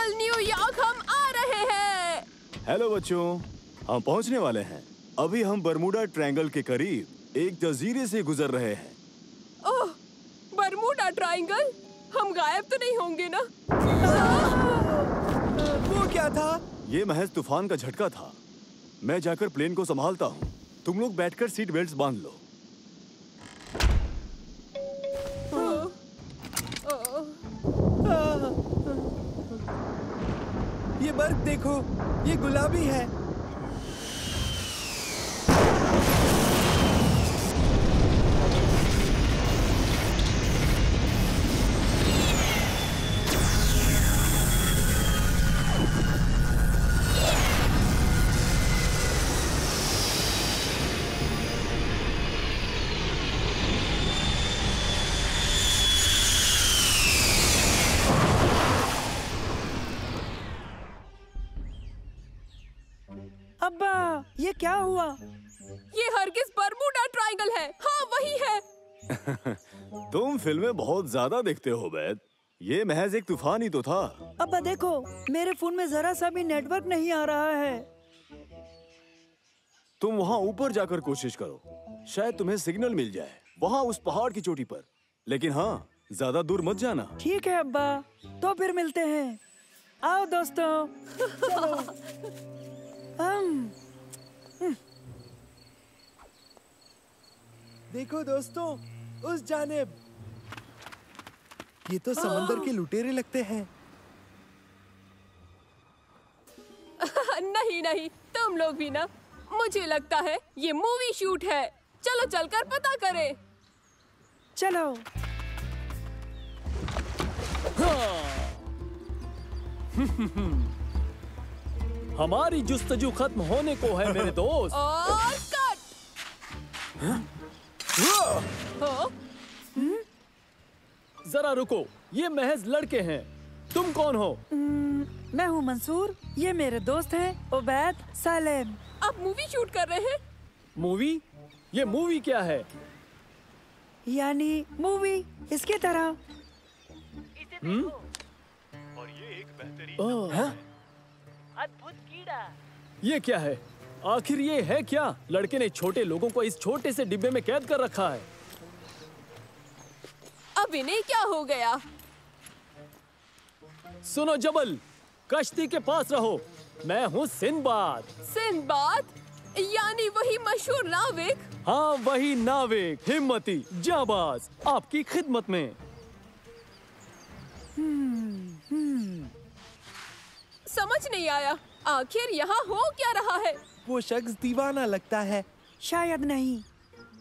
New York हम आ रहे हैं। हेलो बच्चों, हम पहुंचने वाले हैं। अभी हम बरमूडा ट्रायंगल के करीब एक जजीरे से गुजर रहे हैं। ओह, बरमूडा ट्रायंगल? हम गायब तो नहीं होंगे ना? वो क्या था? ये महज तूफान का झटका था। मैं जाकर प्लेन को संभालता हूँ। तुम लोग बैठकर सीट बेल्ट्स बांध लो। ये बर्फ देखो, ये गुलाबी है। अब्बा, ये क्या हुआ? ये हरगिज़ बरमूडा ट्रायंगल है। हाँ, वही है। तुम फिल्में बहुत ज्यादा देखते हो बैद। ये महज एक तूफान ही तो था। अब्बा देखो, मेरे फोन में जरा सा भी नेटवर्क नहीं आ रहा है। तुम वहाँ ऊपर जाकर कोशिश करो, शायद तुम्हें सिग्नल मिल जाए, वहाँ उस पहाड़ की चोटी पर। लेकिन हाँ, ज्यादा दूर मत जाना। ठीक है अब्बा, तो फिर मिलते हैं। आओ दोस्तों, चलो। देखो दोस्तों, उस जानिब। ये तो समंदर के लुटेरे लगते हैं। नहीं नहीं, तुम लोग भी ना। मुझे लगता है ये मूवी शूट है। चलो चलकर पता करें। चलो। हमारी जुस्तजू खत्म होने को है मेरे दोस्त। और कट। हाँ? जरा रुको, ये महज लड़के हैं। तुम कौन हो? मैं हूँ मंसूर। ये मेरे दोस्त हैं उबैद, सालेम। आप मूवी शूट कर रहे हैं? मूवी? ये मूवी क्या है? यानी मूवी इसकी तरह। और ये एक बेहतरीन अद्भुत कीड़ा। ये क्या है? आखिर ये है क्या? लड़के ने छोटे लोगों को इस छोटे से डिब्बे में कैद कर रखा है। अब इन्हें क्या हो गया? सुनो जबल, कश्ती के पास रहो। मैं हूँ सिंदबाद। सिंदबाद? यानी वही मशहूर नाविक? हाँ, वही नाविक, हिम्मती, जाबाज, आपकी खिदमत में। समझ नहीं आया, आखिर यहाँ हो क्या रहा है? वो शख्स दीवाना लगता है। शायद नहीं।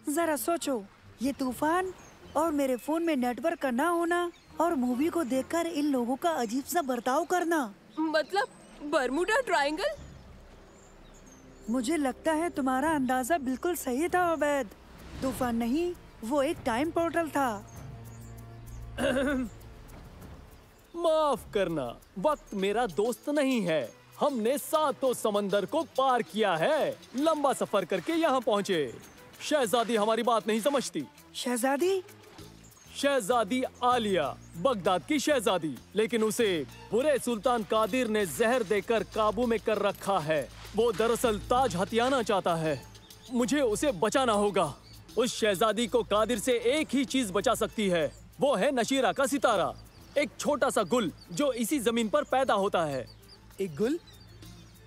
जरा सोचो, ये तूफान और मेरे फोन में नेटवर्क का ना होना और मूवी को देखकर इन लोगों का अजीब सा बर्ताव करना। मतलब बरमूडा ट्रायंगल? मुझे लगता है तुम्हारा अंदाजा बिल्कुल सही था उबैद। तूफान नहीं, वो एक टाइम पोर्टल था। माफ करना, वक्त मेरा दोस्त नहीं है। हमने सातों समंदर को पार किया है, लंबा सफर करके यहाँ पहुँचे। शहजादी हमारी बात नहीं समझती। शहजादी? शहजादी आलिया, बगदाद की शहजादी, लेकिन उसे बुरे सुल्तान कादिर ने जहर देकर काबू में कर रखा है। वो दरअसल ताज हथियाना चाहता है। मुझे उसे बचाना होगा। उस शहजादी को कादिर से एक ही चीज बचा सकती है, वो है नशीरा का सितारा, एक छोटा सा गुल जो इसी जमीन पर पैदा होता है। एक गुल?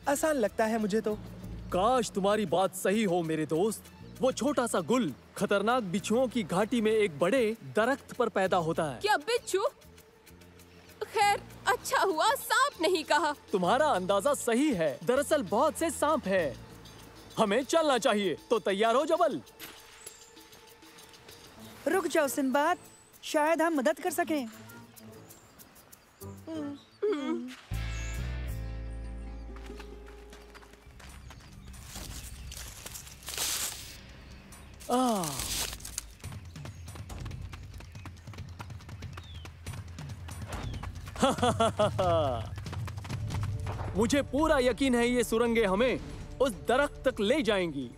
आसान लगता है मुझे तो। काश तुम्हारी बात सही हो मेरे दोस्त। वो छोटा सा गुल खतरनाक बिच्छुओं की घाटी में एक बड़े दरख्त पर पैदा होता है। क्या बिच्छू? खैर, अच्छा हुआ सांप नहीं कहा। तुम्हारा अंदाजा सही है, दरअसल बहुत से सांप हैं। हमें चलना चाहिए, तो तैयार हो जबल। रुक जाओ सिंबाद, शायद हम मदद कर सकें। मुझे पूरा यकीन है ये सुरंगें हमें उस दरख्त तक ले जाएंगी।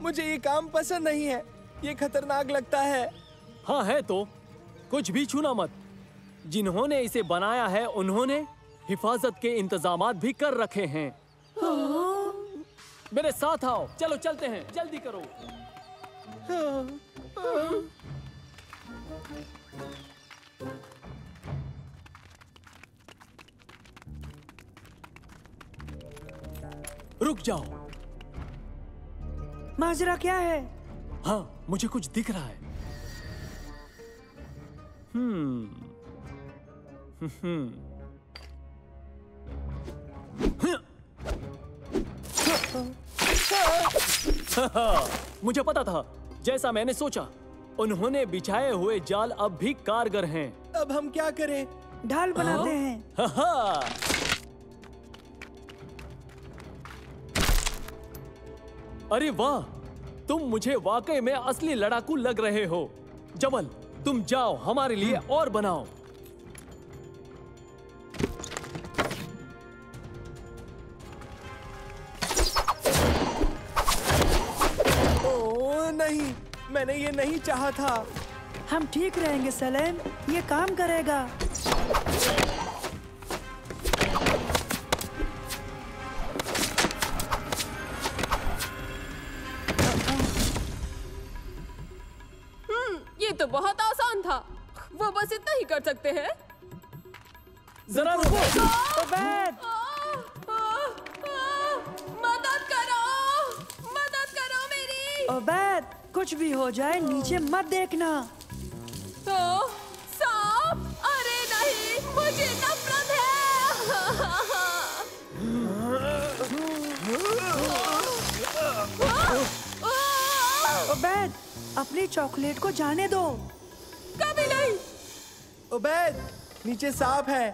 मुझे ये काम पसंद नहीं है, ये खतरनाक लगता है। हाँ है तो, कुछ भी छूना मत। जिन्होंने इसे बनाया है उन्होंने हिफाजत के इंतजामात भी कर रखे हैं। मेरे साथ आओ, चलो चलते हैं, जल्दी करो। रुक जाओ। माजरा क्या है? हाँ, मुझे कुछ दिख रहा है। मुझे पता था, जैसा मैंने सोचा। उन्होंने बिछाए हुए जाल अब भी कारगर हैं। अब हम क्या करें? ढाल बनाते हैं। अरे वाह, तुम मुझे वाकई में असली लड़ाकू लग रहे हो। जबल, तुम जाओ हमारे लिए और बनाओ। ओह नहीं, मैंने ये नहीं चाहा था। हम ठीक रहेंगे सलेम, ये काम करेगा। ये तो बहुत आसान था। वो बस इतना ही कर सकते हैं। जरा रुको। उबैद, मदद करो, मदद करो मेरी। उबैद, कुछ भी हो जाए नीचे मत देखना। सांप? अरे नहीं, मुझे नफरत है। उबैद, अपनी चॉकलेट को जाने दो। कभी नहीं। उबैद, नीचे सांप है।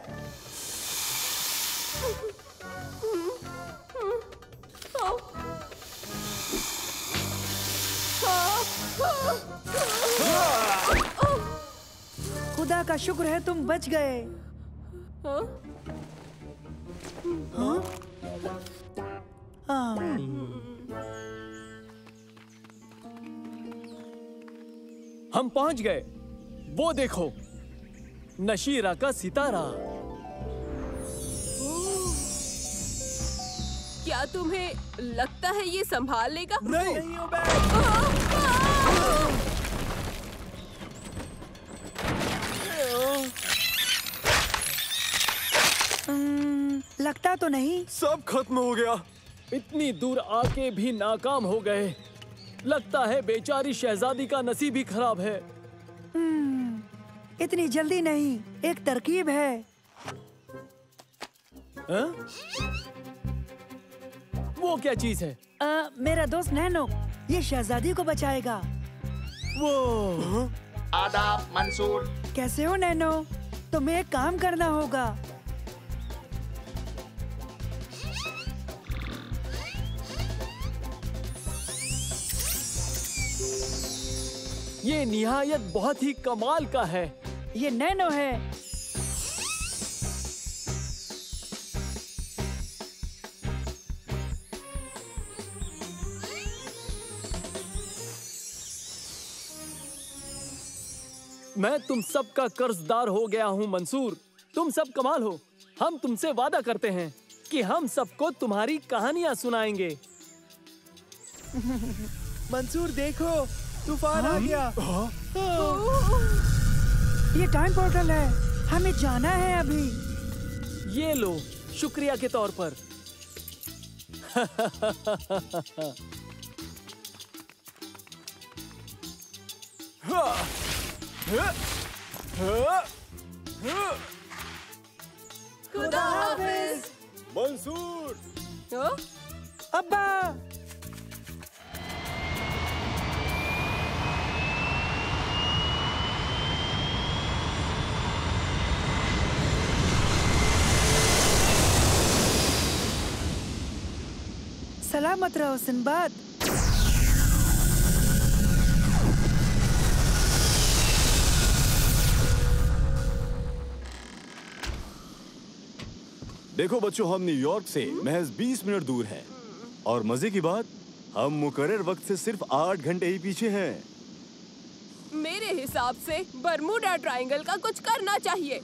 खुदा का शुक्र है तुम बच गए। हम पहुंच गए। वो देखो, नशीरा का सितारा। क्या तुम्हें लगता है ये संभाल लेगा? नहीं उबैद। लगता तो नहीं। सब खत्म हो गया। इतनी दूर आके भी नाकाम हो गए। लगता है बेचारी शहजादी का नसीब ही खराब है। इतनी जल्दी नहीं, एक तरकीब है। हाँ? वो क्या चीज है? मेरा दोस्त नैनो, ये शहजादी को बचाएगा। वो आदाब मंसूर। कैसे हो नैनो? तुम्हें एक काम करना होगा। ये निहायत बहुत ही कमाल का है। ये नैनो है। मैं तुम सब का कर्जदार हो गया हूँ मंसूर। तुम सब कमाल हो। हम तुमसे वादा करते हैं कि हम सबको तुम्हारी कहानियाँ सुनाएंगे। मंसूर देखो, तूफान आ गया। ये टाइम पोर्टल है, हमें जाना है अभी। ये लो, शुक्रिया के तौर पर। खुदा हाफिज। मंसूर। हाँ? अब्बा। सलामत रहो सिंबाद। देखो बच्चों, हम न्यूयॉर्क से महज 20 मिनट दूर हैं और मजे की बात, हम मुकर्रर वक्त से सिर्फ 8 घंटे ही पीछे हैं। मेरे हिसाब से बरमूडा ट्रायंगल का कुछ करना चाहिए।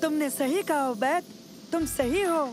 तुमने सही कहा उबैद, तुम सही हो।